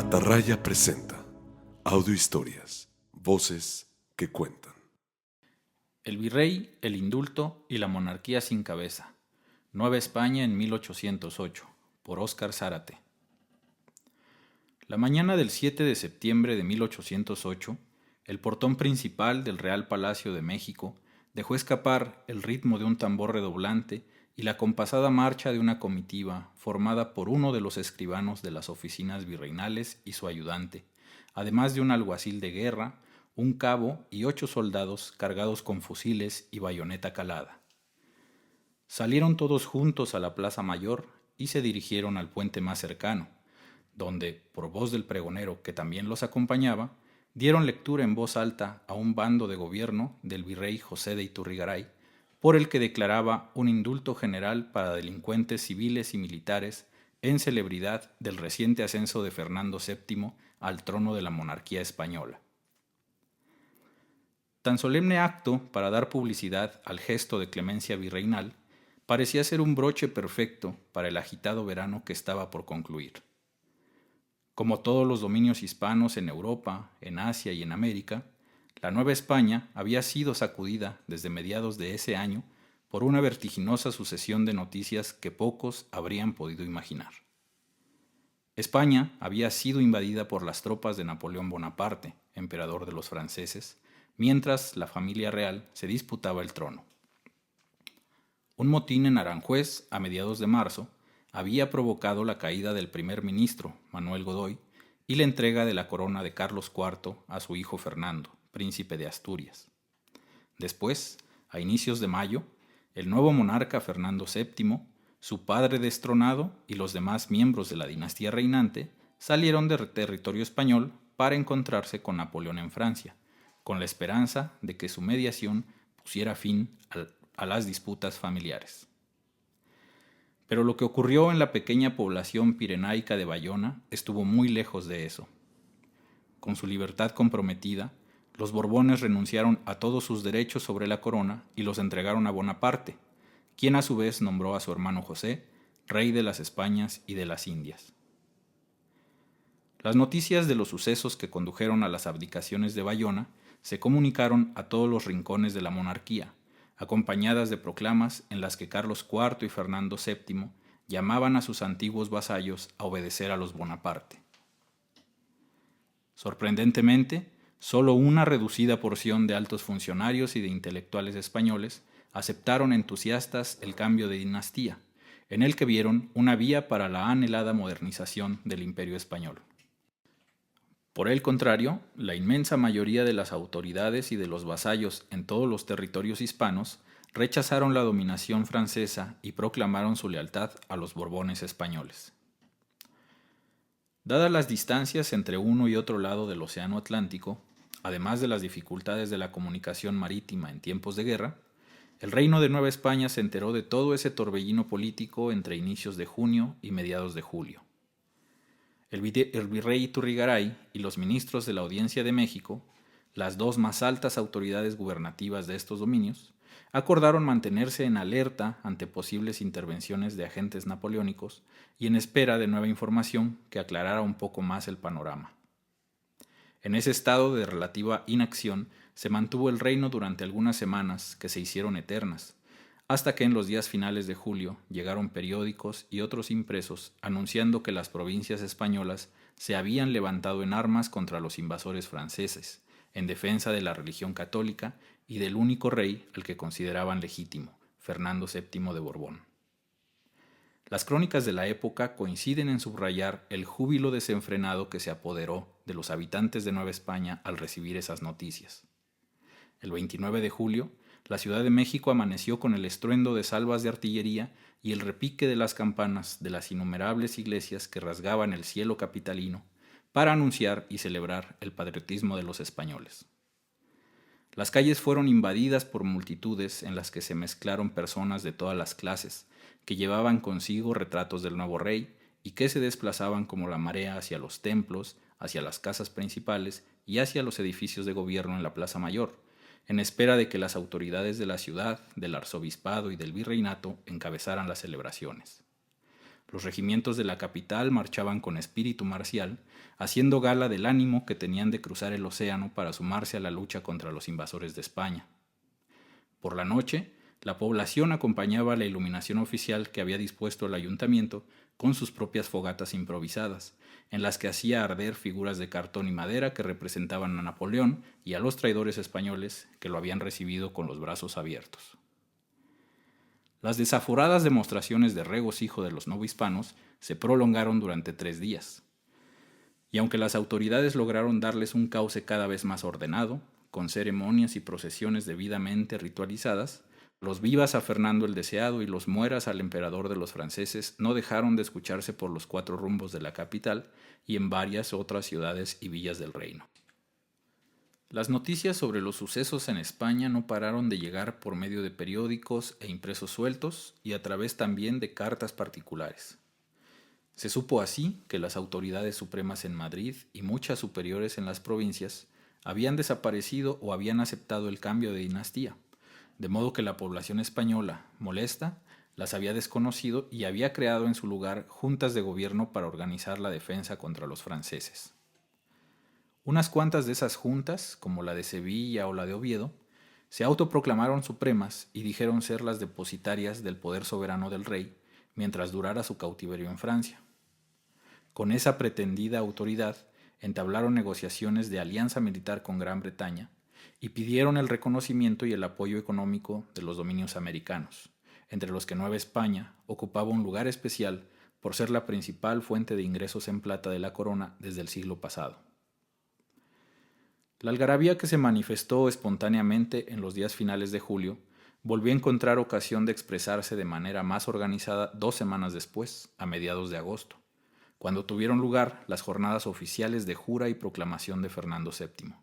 Atarraya presenta audiohistorias, voces que cuentan. El virrey, el indulto y la monarquía sin cabeza. Nueva España en 1808, por Óscar Zárate. La mañana del 7 de septiembre de 1808, el portón principal del Real Palacio de México dejó escapar el ritmo de un tambor redoblante y la compasada marcha de una comitiva formada por uno de los escribanos de las oficinas virreinales y su ayudante, además de un alguacil de guerra, un cabo y 8 soldados cargados con fusiles y bayoneta calada. Salieron todos juntos a la Plaza Mayor y se dirigieron al puente más cercano, donde, por voz del pregonero que también los acompañaba, dieron lectura en voz alta a un bando de gobierno del virrey José de Iturrigaray, por el que declaraba un indulto general para delincuentes civiles y militares en celebridad del reciente ascenso de Fernando VII al trono de la monarquía española. Tan solemne acto para dar publicidad al gesto de clemencia virreinal parecía ser un broche perfecto para el agitado verano que estaba por concluir. Como todos los dominios hispanos en Europa, en Asia y en América, la Nueva España había sido sacudida desde mediados de ese año por una vertiginosa sucesión de noticias que pocos habrían podido imaginar. España había sido invadida por las tropas de Napoleón Bonaparte, emperador de los franceses, mientras la familia real se disputaba el trono. Un motín en Aranjuez, a mediados de marzo, había provocado la caída del primer ministro, Manuel Godoy, y la entrega de la corona de Carlos IV a su hijo Fernando, príncipe de Asturias. Después, a inicios de mayo, el nuevo monarca Fernando VII, su padre destronado y los demás miembros de la dinastía reinante salieron de territorio español para encontrarse con Napoleón en Francia, con la esperanza de que su mediación pusiera fin a las disputas familiares. Pero lo que ocurrió en la pequeña población pirenaica de Bayona estuvo muy lejos de eso. Con su libertad comprometida, los Borbones renunciaron a todos sus derechos sobre la corona y los entregaron a Bonaparte, quien a su vez nombró a su hermano José rey de las Españas y de las Indias. Las noticias de los sucesos que condujeron a las abdicaciones de Bayona se comunicaron a todos los rincones de la monarquía, acompañadas de proclamas en las que Carlos IV y Fernando VII llamaban a sus antiguos vasallos a obedecer a los Bonaparte. Sorprendentemente, solo una reducida porción de altos funcionarios y de intelectuales españoles aceptaron entusiastas el cambio de dinastía, en el que vieron una vía para la anhelada modernización del Imperio español. Por el contrario, la inmensa mayoría de las autoridades y de los vasallos en todos los territorios hispanos rechazaron la dominación francesa y proclamaron su lealtad a los Borbones españoles. Dadas las distancias entre uno y otro lado del Océano Atlántico, además de las dificultades de la comunicación marítima en tiempos de guerra, el Reino de Nueva España se enteró de todo ese torbellino político entre inicios de junio y mediados de julio. El virrey Iturrigaray y los ministros de la Audiencia de México, las dos más altas autoridades gubernativas de estos dominios, acordaron mantenerse en alerta ante posibles intervenciones de agentes napoleónicos y en espera de nueva información que aclarara un poco más el panorama. En ese estado de relativa inacción se mantuvo el reino durante algunas semanas que se hicieron eternas, hasta que en los días finales de julio llegaron periódicos y otros impresos anunciando que las provincias españolas se habían levantado en armas contra los invasores franceses, en defensa de la religión católica y del único rey al que consideraban legítimo, Fernando VII de Borbón. Las crónicas de la época coinciden en subrayar el júbilo desenfrenado que se apoderó de los habitantes de Nueva España al recibir esas noticias. El 29 de julio, la Ciudad de México amaneció con el estruendo de salvas de artillería y el repique de las campanas de las innumerables iglesias que rasgaban el cielo capitalino para anunciar y celebrar el patriotismo de los españoles. Las calles fueron invadidas por multitudes en las que se mezclaron personas de todas las clases, que llevaban consigo retratos del nuevo rey y que se desplazaban como la marea hacia los templos, hacia las casas principales y hacia los edificios de gobierno en la Plaza Mayor, en espera de que las autoridades de la ciudad, del arzobispado y del virreinato encabezaran las celebraciones. Los regimientos de la capital marchaban con espíritu marcial, haciendo gala del ánimo que tenían de cruzar el océano para sumarse a la lucha contra los invasores de España. Por la noche, la población acompañaba la iluminación oficial que había dispuesto el ayuntamiento con sus propias fogatas improvisadas, en las que hacía arder figuras de cartón y madera que representaban a Napoleón y a los traidores españoles que lo habían recibido con los brazos abiertos. Las desaforadas demostraciones de regocijo de los novohispanos se prolongaron durante 3 días. Y aunque las autoridades lograron darles un cauce cada vez más ordenado, con ceremonias y procesiones debidamente ritualizadas, los vivas a Fernando el Deseado y los mueras al emperador de los franceses no dejaron de escucharse por los 4 rumbos de la capital y en varias otras ciudades y villas del reino. Las noticias sobre los sucesos en España no pararon de llegar por medio de periódicos e impresos sueltos y a través también de cartas particulares. Se supo así que las autoridades supremas en Madrid y muchas superiores en las provincias habían desaparecido o habían aceptado el cambio de dinastía, de modo que la población española, molesta, las había desconocido y había creado en su lugar juntas de gobierno para organizar la defensa contra los franceses. Unas cuantas de esas juntas, como la de Sevilla o la de Oviedo, se autoproclamaron supremas y dijeron ser las depositarias del poder soberano del rey mientras durara su cautiverio en Francia. Con esa pretendida autoridad entablaron negociaciones de alianza militar con Gran Bretaña y pidieron el reconocimiento y el apoyo económico de los dominios americanos, entre los que Nueva España ocupaba un lugar especial por ser la principal fuente de ingresos en plata de la corona desde el siglo pasado. La algarabía que se manifestó espontáneamente en los días finales de julio volvió a encontrar ocasión de expresarse de manera más organizada 2 semanas después, a mediados de agosto, cuando tuvieron lugar las jornadas oficiales de jura y proclamación de Fernando VII.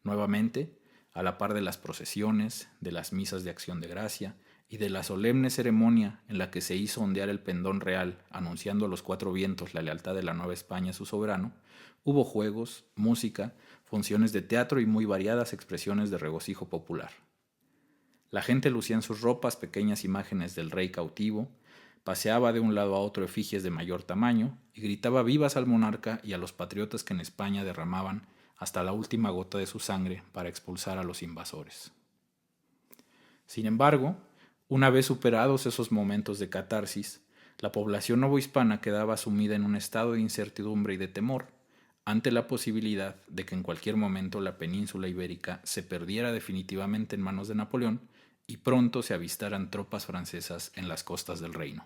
Nuevamente, a la par de las procesiones, de las misas de acción de gracia y de la solemne ceremonia en la que se hizo ondear el pendón real anunciando a los 4 vientos la lealtad de la Nueva España a su soberano, hubo juegos, música, funciones de teatro y muy variadas expresiones de regocijo popular. La gente lucía en sus ropas pequeñas imágenes del rey cautivo, paseaba de un lado a otro efigies de mayor tamaño y gritaba vivas al monarca y a los patriotas que en España derramaban hasta la última gota de su sangre para expulsar a los invasores. Sin embargo, una vez superados esos momentos de catarsis, la población novohispana quedaba sumida en un estado de incertidumbre y de temor ante la posibilidad de que en cualquier momento la península ibérica se perdiera definitivamente en manos de Napoleón y pronto se avistaran tropas francesas en las costas del reino.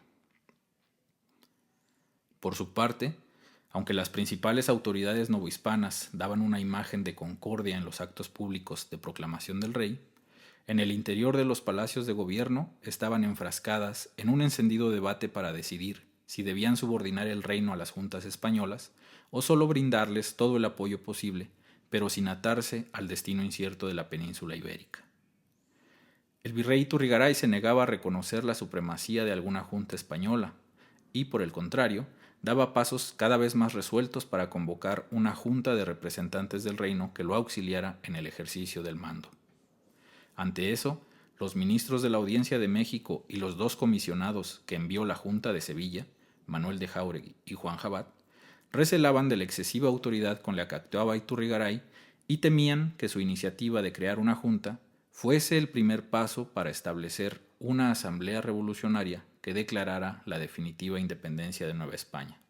Por su parte, aunque las principales autoridades novohispanas daban una imagen de concordia en los actos públicos de proclamación del rey, en el interior de los palacios de gobierno estaban enfrascadas en un encendido debate para decidir si debían subordinar el reino a las juntas españolas o solo brindarles todo el apoyo posible, pero sin atarse al destino incierto de la península ibérica. El virrey Iturrigaray se negaba a reconocer la supremacía de alguna junta española y, por el contrario, daba pasos cada vez más resueltos para convocar una junta de representantes del reino que lo auxiliara en el ejercicio del mando. Ante eso, los ministros de la Audiencia de México y los 2 comisionados que envió la Junta de Sevilla, Manuel de Jáuregui y Juan Jabat, recelaban de la excesiva autoridad con la que actuaba Iturrigaray y temían que su iniciativa de crear una junta fuese el primer paso para establecer una asamblea revolucionaria que declarara la definitiva independencia de Nueva España.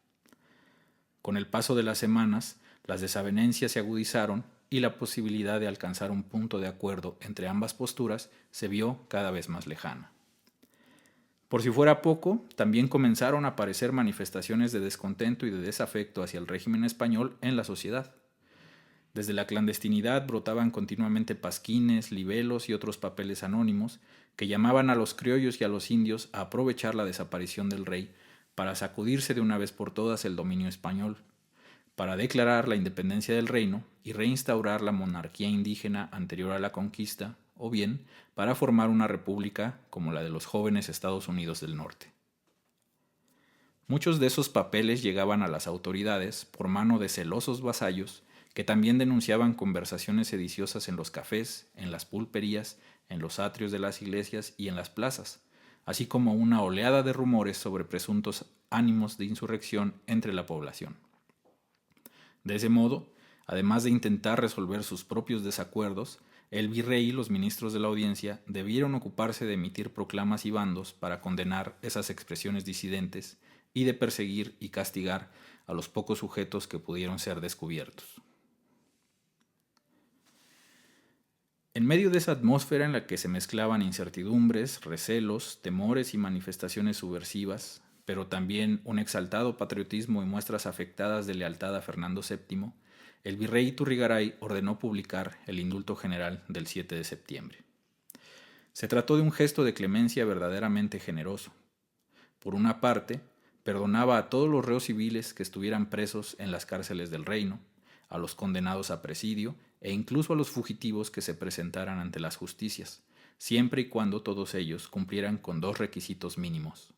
Con el paso de las semanas, las desavenencias se agudizaron y la posibilidad de alcanzar un punto de acuerdo entre ambas posturas se vio cada vez más lejana. Por si fuera poco, también comenzaron a aparecer manifestaciones de descontento y de desafecto hacia el régimen español en la sociedad. Desde la clandestinidad brotaban continuamente pasquines, libelos y otros papeles anónimos que llamaban a los criollos y a los indios a aprovechar la desaparición del rey para sacudirse de una vez por todas el dominio español, para declarar la independencia del reino y reinstaurar la monarquía indígena anterior a la conquista, o bien para formar una república como la de los jóvenes Estados Unidos del Norte. Muchos de esos papeles llegaban a las autoridades por mano de celosos vasallos que también denunciaban conversaciones sediciosas en los cafés, en las pulperías, en los atrios de las iglesias y en las plazas, así como una oleada de rumores sobre presuntos ánimos de insurrección entre la población. De ese modo, además de intentar resolver sus propios desacuerdos, el virrey y los ministros de la audiencia debieron ocuparse de emitir proclamas y bandos para condenar esas expresiones disidentes y de perseguir y castigar a los pocos sujetos que pudieron ser descubiertos. En medio de esa atmósfera en la que se mezclaban incertidumbres, recelos, temores y manifestaciones subversivas, pero también un exaltado patriotismo y muestras afectadas de lealtad a Fernando VII, el virrey Iturrigaray ordenó publicar el indulto general del 7 de septiembre. Se trató de un gesto de clemencia verdaderamente generoso. Por una parte, perdonaba a todos los reos civiles que estuvieran presos en las cárceles del reino, a los condenados a presidio e incluso a los fugitivos que se presentaran ante las justicias, siempre y cuando todos ellos cumplieran con dos requisitos mínimos.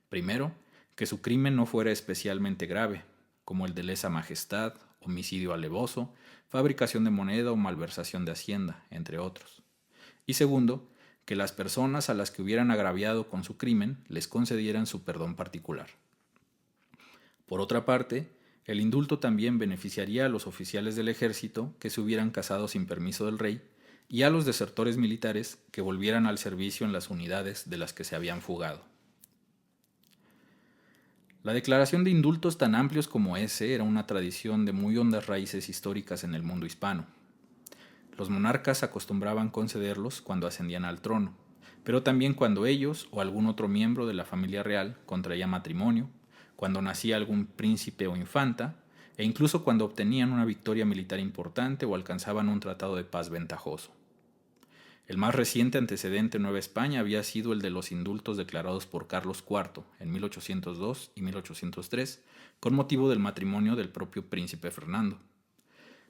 Primero, que su crimen no fuera especialmente grave, como el de lesa majestad, homicidio alevoso, fabricación de moneda o malversación de hacienda, entre otros. Y segundo, que las personas a las que hubieran agraviado con su crimen les concedieran su perdón particular. Por otra parte, el indulto también beneficiaría a los oficiales del ejército que se hubieran casado sin permiso del rey y a los desertores militares que volvieran al servicio en las unidades de las que se habían fugado. La declaración de indultos tan amplios como ese era una tradición de muy hondas raíces históricas en el mundo hispano. Los monarcas acostumbraban concederlos cuando ascendían al trono, pero también cuando ellos o algún otro miembro de la familia real contraía matrimonio, cuando nacía algún príncipe o infanta, e incluso cuando obtenían una victoria militar importante o alcanzaban un tratado de paz ventajoso. El más reciente antecedente en Nueva España había sido el de los indultos declarados por Carlos IV en 1802 y 1803, con motivo del matrimonio del propio príncipe Fernando.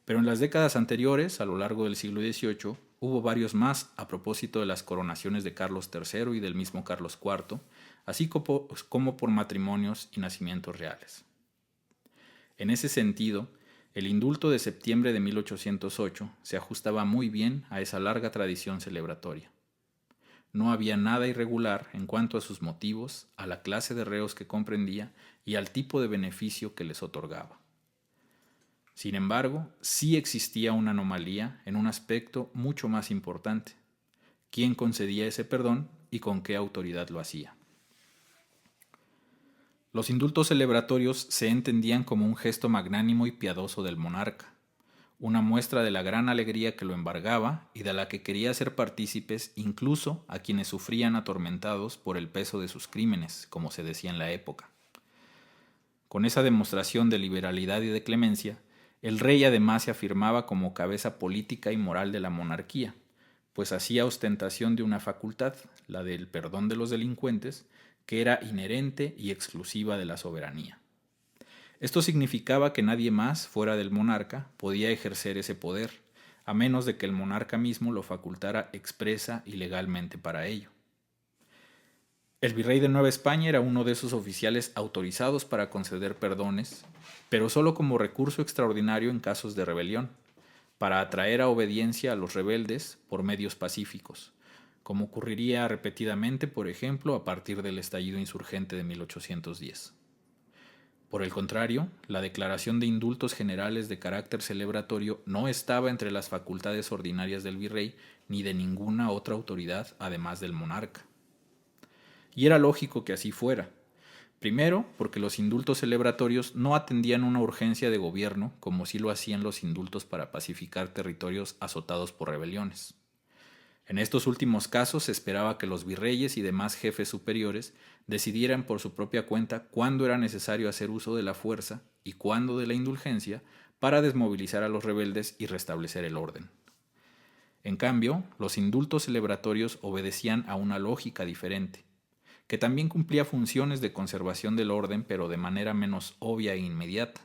Pero en las décadas anteriores, a lo largo del siglo XVIII, hubo varios más a propósito de las coronaciones de Carlos III y del mismo Carlos IV, así como por matrimonios y nacimientos reales. En ese sentido, el indulto de septiembre de 1808 se ajustaba muy bien a esa larga tradición celebratoria. No había nada irregular en cuanto a sus motivos, a la clase de reos que comprendía y al tipo de beneficio que les otorgaba. Sin embargo, sí existía una anomalía en un aspecto mucho más importante: quién concedía ese perdón y con qué autoridad lo hacía. Los indultos celebratorios se entendían como un gesto magnánimo y piadoso del monarca, una muestra de la gran alegría que lo embargaba y de la que quería hacer partícipes incluso a quienes sufrían atormentados por el peso de sus crímenes, como se decía en la época. Con esa demostración de liberalidad y de clemencia, el rey además se afirmaba como cabeza política y moral de la monarquía, pues hacía ostentación de una facultad, la del perdón de los delincuentes, que era inherente y exclusiva de la soberanía. Esto significaba que nadie más, fuera del monarca, podía ejercer ese poder, a menos de que el monarca mismo lo facultara expresa y legalmente para ello. El virrey de Nueva España era uno de esos oficiales autorizados para conceder perdones, pero solo como recurso extraordinario en casos de rebelión, para atraer a obediencia a los rebeldes por medios pacíficos, como ocurriría repetidamente, por ejemplo, a partir del estallido insurgente de 1810. Por el contrario, la declaración de indultos generales de carácter celebratorio no estaba entre las facultades ordinarias del virrey ni de ninguna otra autoridad además del monarca. Y era lógico que así fuera. Primero, porque los indultos celebratorios no atendían una urgencia de gobierno como sí lo hacían los indultos para pacificar territorios azotados por rebeliones. En estos últimos casos se esperaba que los virreyes y demás jefes superiores decidieran por su propia cuenta cuándo era necesario hacer uso de la fuerza y cuándo de la indulgencia para desmovilizar a los rebeldes y restablecer el orden. En cambio, los indultos celebratorios obedecían a una lógica diferente, que también cumplía funciones de conservación del orden, pero de manera menos obvia e inmediata,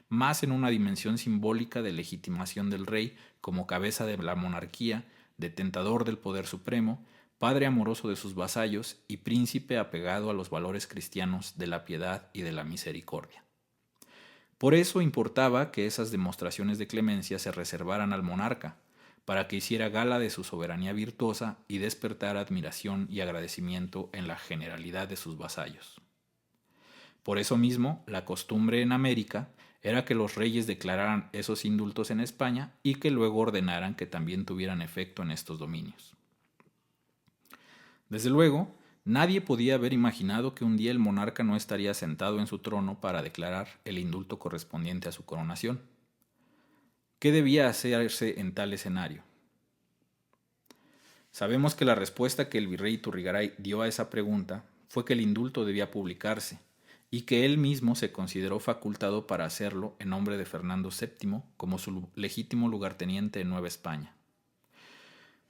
más en una dimensión simbólica de legitimación del rey como cabeza de la monarquía, detentador del poder supremo, padre amoroso de sus vasallos y príncipe apegado a los valores cristianos de la piedad y de la misericordia. Por eso importaba que esas demostraciones de clemencia se reservaran al monarca, para que hiciera gala de su soberanía virtuosa y despertara admiración y agradecimiento en la generalidad de sus vasallos. Por eso mismo, la costumbre en América era que los reyes declararan esos indultos en España y que luego ordenaran que también tuvieran efecto en estos dominios. Desde luego, nadie podía haber imaginado que un día el monarca no estaría sentado en su trono para declarar el indulto correspondiente a su coronación. ¿Qué debía hacerse en tal escenario? Sabemos que la respuesta que el virrey Iturrigaray dio a esa pregunta fue que el indulto debía publicarse y que él mismo se consideró facultado para hacerlo en nombre de Fernando VII como su legítimo lugarteniente en Nueva España.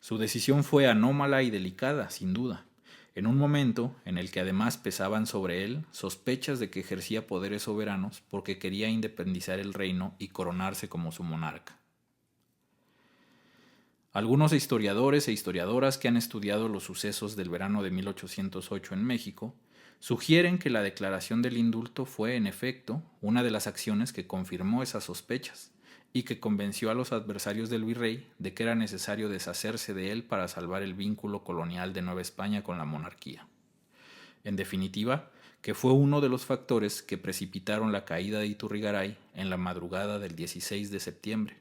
Su decisión fue anómala y delicada, sin duda, en un momento en el que además pesaban sobre él sospechas de que ejercía poderes soberanos porque quería independizar el reino y coronarse como su monarca. Algunos historiadores e historiadoras que han estudiado los sucesos del verano de 1808 en México sugieren que la declaración del indulto fue, en efecto, una de las acciones que confirmó esas sospechas y que convenció a los adversarios del virrey de que era necesario deshacerse de él para salvar el vínculo colonial de Nueva España con la monarquía. En definitiva, que fue uno de los factores que precipitaron la caída de Iturrigaray en la madrugada del 16 de septiembre,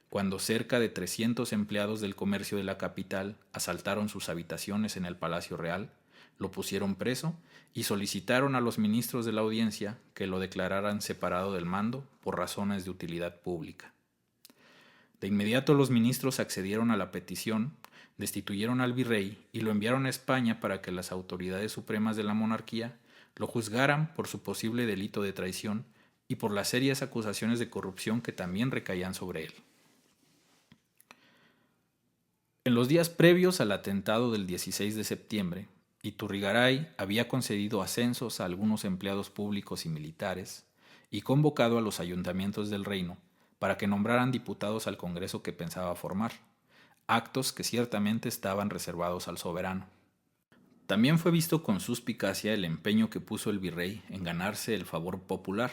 cuando cerca de 300 empleados del comercio de la capital asaltaron sus habitaciones en el Palacio Real, lo pusieron preso y solicitaron a los ministros de la audiencia que lo declararan separado del mando por razones de utilidad pública. De inmediato los ministros accedieron a la petición, destituyeron al virrey y lo enviaron a España para que las autoridades supremas de la monarquía lo juzgaran por su posible delito de traición y por las serias acusaciones de corrupción que también recaían sobre él. En los días previos al atentado del 16 de septiembre, Iturrigaray había concedido ascensos a algunos empleados públicos y militares y convocado a los ayuntamientos del reino para que nombraran diputados al Congreso que pensaba formar, actos que ciertamente estaban reservados al soberano. También fue visto con suspicacia el empeño que puso el virrey en ganarse el favor popular,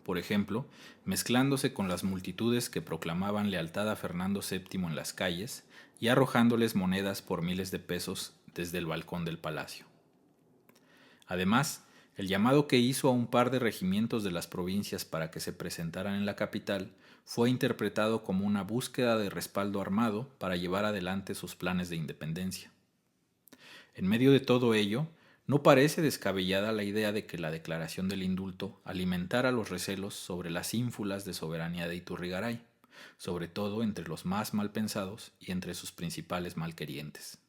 por ejemplo, mezclándose con las multitudes que proclamaban lealtad a Fernando VII en las calles y arrojándoles monedas por miles de pesos desde el balcón del palacio. Además, el llamado que hizo a un par de regimientos de las provincias para que se presentaran en la capital fue interpretado como una búsqueda de respaldo armado para llevar adelante sus planes de independencia. En medio de todo ello, no parece descabellada la idea de que la declaración del indulto alimentara los recelos sobre las ínfulas de soberanía de Iturrigaray, sobre todo entre los más malpensados y entre sus principales malquerientes.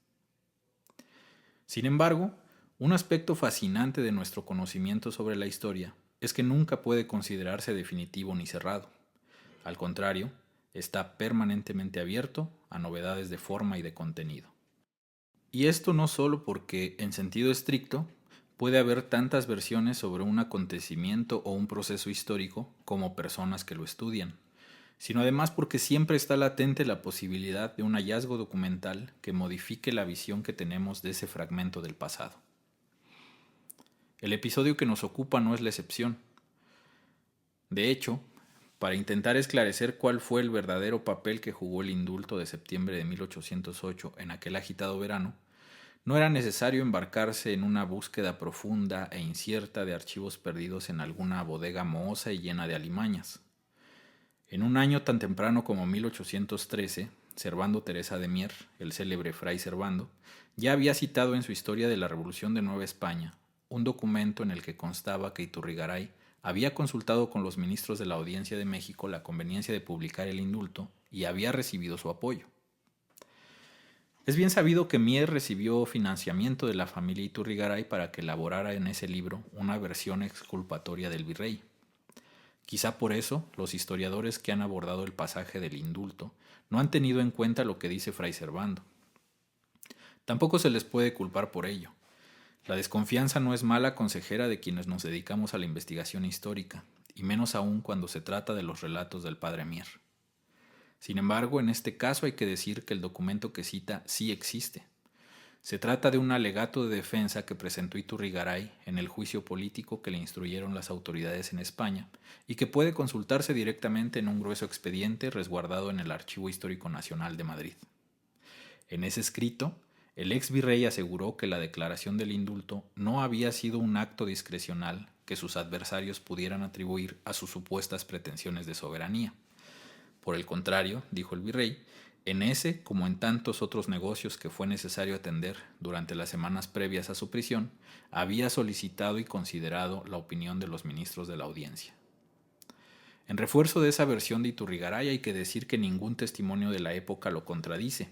Sin embargo, un aspecto fascinante de nuestro conocimiento sobre la historia es que nunca puede considerarse definitivo ni cerrado. Al contrario, está permanentemente abierto a novedades de forma y de contenido. Y esto no solo porque, en sentido estricto, puede haber tantas versiones sobre un acontecimiento o un proceso histórico como personas que lo estudian, sino además porque siempre está latente la posibilidad de un hallazgo documental que modifique la visión que tenemos de ese fragmento del pasado. El episodio que nos ocupa no es la excepción. De hecho, para intentar esclarecer cuál fue el verdadero papel que jugó el indulto de septiembre de 1808 en aquel agitado verano, no era necesario embarcarse en una búsqueda profunda e incierta de archivos perdidos en alguna bodega mohosa y llena de alimañas. En un año tan temprano como 1813, Servando Teresa de Mier, el célebre fray Servando, ya había citado en su Historia de la Revolución de Nueva España un documento en el que constaba que Iturrigaray había consultado con los ministros de la Audiencia de México la conveniencia de publicar el indulto y había recibido su apoyo. Es bien sabido que Mier recibió financiamiento de la familia Iturrigaray para que elaborara en ese libro una versión exculpatoria del virrey. Quizá por eso los historiadores que han abordado el pasaje del indulto no han tenido en cuenta lo que dice fray Servando. Tampoco se les puede culpar por ello. La desconfianza no es mala consejera de quienes nos dedicamos a la investigación histórica, y menos aún cuando se trata de los relatos del padre Mier. Sin embargo, en este caso hay que decir que el documento que cita sí existe. Se trata de un alegato de defensa que presentó Iturrigaray en el juicio político que le instruyeron las autoridades en España y que puede consultarse directamente en un grueso expediente resguardado en el Archivo Histórico Nacional de Madrid. En ese escrito, el ex virrey aseguró que la declaración del indulto no había sido un acto discrecional que que sus adversarios pudieran atribuir a sus supuestas pretensiones de soberanía. Por el contrario, dijo el virrey, en ese, como en tantos otros negocios que fue necesario atender durante las semanas previas a su prisión, había solicitado y considerado la opinión de los ministros de la audiencia. En refuerzo de esa versión de Iturrigaray hay que decir que ningún testimonio de la época lo contradice,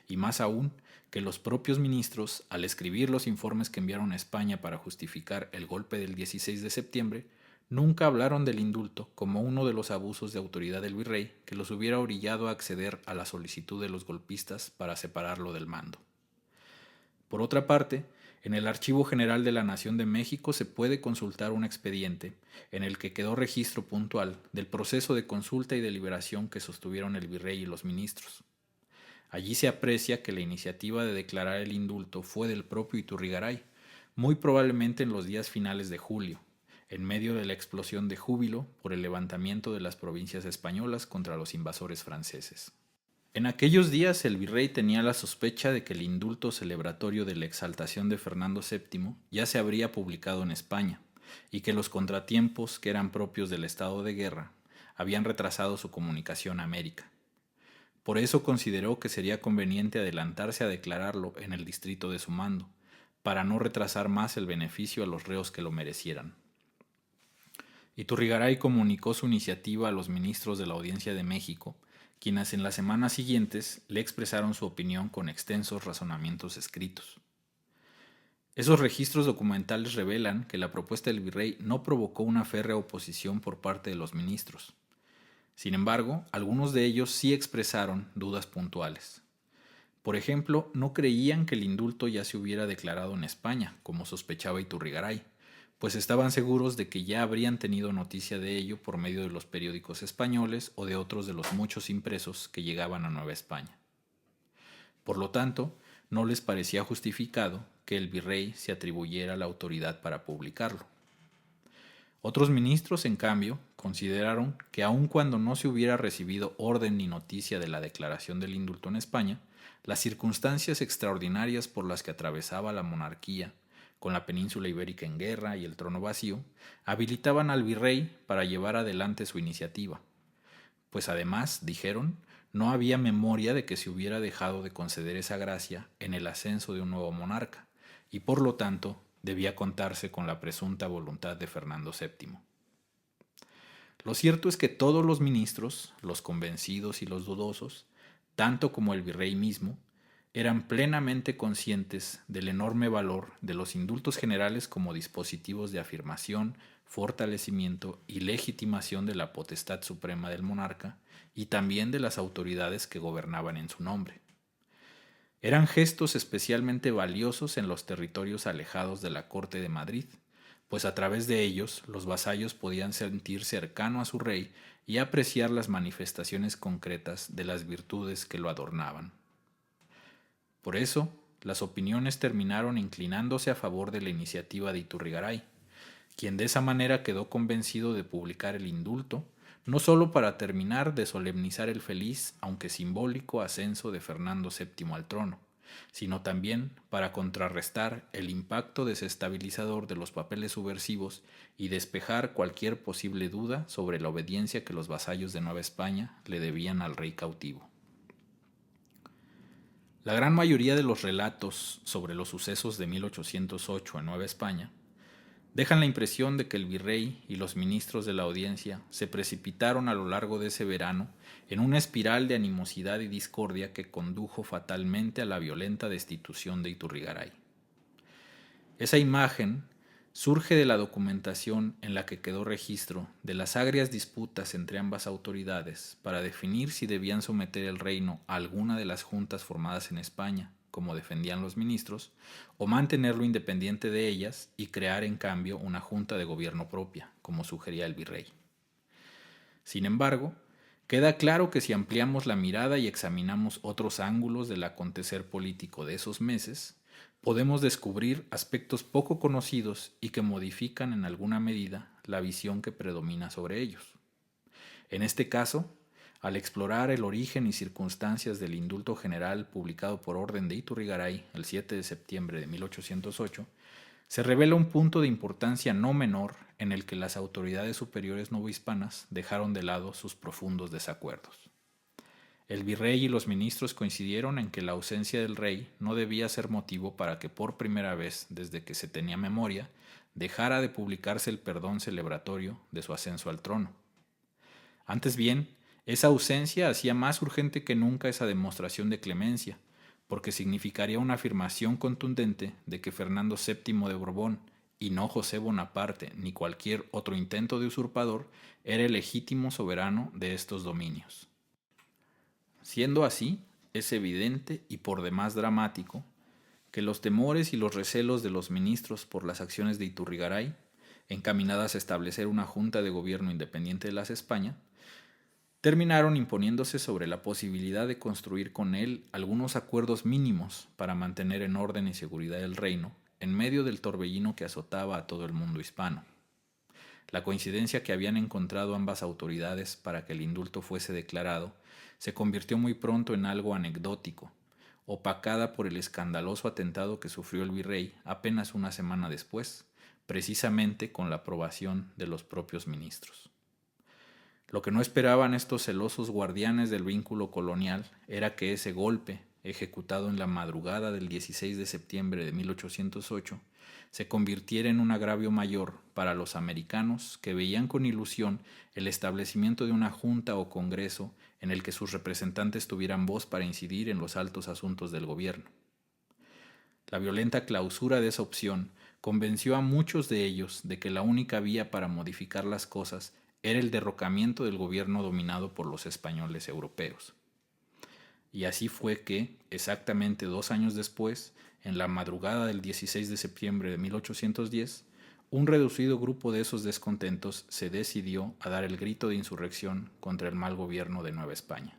y más aún que los propios ministros, al escribir los informes que enviaron a España para justificar el golpe del 16 de septiembre, nunca hablaron del indulto como uno de los abusos de autoridad del virrey que los hubiera orillado a acceder a la solicitud de los golpistas para separarlo del mando. Por otra parte, en el Archivo General de la Nación de México se puede consultar un expediente en el que quedó registro puntual del proceso de consulta y deliberación que sostuvieron el virrey y los ministros. Allí se aprecia que la iniciativa de declarar el indulto fue del propio Iturrigaray, muy probablemente en los días finales de julio, en medio de la explosión de júbilo por el levantamiento de las provincias españolas contra los invasores franceses. En aquellos días el virrey tenía la sospecha de que el indulto celebratorio de la exaltación de Fernando VII ya se habría publicado en España y que los contratiempos que eran propios del estado de guerra habían retrasado su comunicación a América. Por eso consideró que sería conveniente adelantarse a declararlo en el distrito de su mando, para no retrasar más el beneficio a los reos que lo merecieran. Iturrigaray comunicó su iniciativa a los ministros de la Audiencia de México, quienes en las semanas siguientes le expresaron su opinión con extensos razonamientos escritos. Esos registros documentales revelan que la propuesta del virrey no provocó una férrea oposición por parte de los ministros. Sin embargo, algunos de ellos sí expresaron dudas puntuales. Por ejemplo, no creían que el indulto ya se hubiera declarado en España, como sospechaba Iturrigaray, pues estaban seguros de que ya habrían tenido noticia de ello por medio de los periódicos españoles o de otros de los muchos impresos que llegaban a Nueva España. Por lo tanto, no les parecía justificado que el virrey se atribuyera la autoridad para publicarlo. Otros ministros, en cambio, consideraron que aun cuando no se hubiera recibido orden ni noticia de la declaración del indulto en España, las circunstancias extraordinarias por las que atravesaba la monarquía, con la península ibérica en guerra y el trono vacío, habilitaban al virrey para llevar adelante su iniciativa. Pues además, dijeron, no había memoria de que se hubiera dejado de conceder esa gracia en el ascenso de un nuevo monarca, y por lo tanto debía contarse con la presunta voluntad de Fernando VII. Lo cierto es que todos los ministros, los convencidos y los dudosos, tanto como el virrey mismo, eran plenamente conscientes del enorme valor de los indultos generales como dispositivos de afirmación, fortalecimiento y legitimación de la potestad suprema del monarca y también de las autoridades que gobernaban en su nombre. Eran gestos especialmente valiosos en los territorios alejados de la corte de Madrid, pues a través de ellos los vasallos podían sentir cercano a su rey y apreciar las manifestaciones concretas de las virtudes que lo adornaban. Por eso, las opiniones terminaron inclinándose a favor de la iniciativa de Iturrigaray, quien de esa manera quedó convencido de publicar el indulto, no sólo para terminar de solemnizar el feliz, aunque simbólico, ascenso de Fernando VII al trono, sino también para contrarrestar el impacto desestabilizador de los papeles subversivos y despejar cualquier posible duda sobre la obediencia que los vasallos de Nueva España le debían al rey cautivo. La gran mayoría de los relatos sobre los sucesos de 1808 en Nueva España dejan la impresión de que el virrey y los ministros de la audiencia se precipitaron a lo largo de ese verano en una espiral de animosidad y discordia que condujo fatalmente a la violenta destitución de Iturrigaray. Esa imagen surge de la documentación en la que quedó registro de las agrias disputas entre ambas autoridades para definir si debían someter el reino a alguna de las juntas formadas en España, como defendían los ministros, o mantenerlo independiente de ellas y crear en cambio una junta de gobierno propia, como sugería el virrey. Sin embargo, queda claro que si ampliamos la mirada y examinamos otros ángulos del acontecer político de esos meses, podemos descubrir aspectos poco conocidos y que modifican en alguna medida la visión que predomina sobre ellos. En este caso, al explorar el origen y circunstancias del indulto general publicado por orden de Iturrigaray el 7 de septiembre de 1808, se revela un punto de importancia no menor en el que las autoridades superiores novohispanas dejaron de lado sus profundos desacuerdos. El virrey y los ministros coincidieron en que la ausencia del rey no debía ser motivo para que por primera vez desde que se tenía memoria dejara de publicarse el perdón celebratorio de su ascenso al trono. Antes bien, esa ausencia hacía más urgente que nunca esa demostración de clemencia, porque significaría una afirmación contundente de que Fernando VII de Borbón, y no José Bonaparte ni cualquier otro intento de usurpador, era el legítimo soberano de estos dominios. Siendo así, es evidente y por demás dramático que los temores y los recelos de los ministros por las acciones de Iturrigaray, encaminadas a establecer una junta de gobierno independiente de las España, terminaron imponiéndose sobre la posibilidad de construir con él algunos acuerdos mínimos para mantener en orden y seguridad el reino en medio del torbellino que azotaba a todo el mundo hispano. La coincidencia que habían encontrado ambas autoridades para que el indulto fuese declarado se convirtió muy pronto en algo anecdótico, opacada por el escandaloso atentado que sufrió el virrey apenas una semana después, precisamente con la aprobación de los propios ministros. Lo que no esperaban estos celosos guardianes del vínculo colonial era que ese golpe, ejecutado en la madrugada del 16 de septiembre de 1808, se convirtiera en un agravio mayor para los americanos que veían con ilusión el establecimiento de una junta o congreso en el que sus representantes tuvieran voz para incidir en los altos asuntos del gobierno. La violenta clausura de esa opción convenció a muchos de ellos de que la única vía para modificar las cosas era el derrocamiento del gobierno dominado por los españoles europeos. Y así fue que, exactamente 2 años después, en la madrugada del 16 de septiembre de 1810, un reducido grupo de esos descontentos se decidió a dar el grito de insurrección contra el mal gobierno de Nueva España.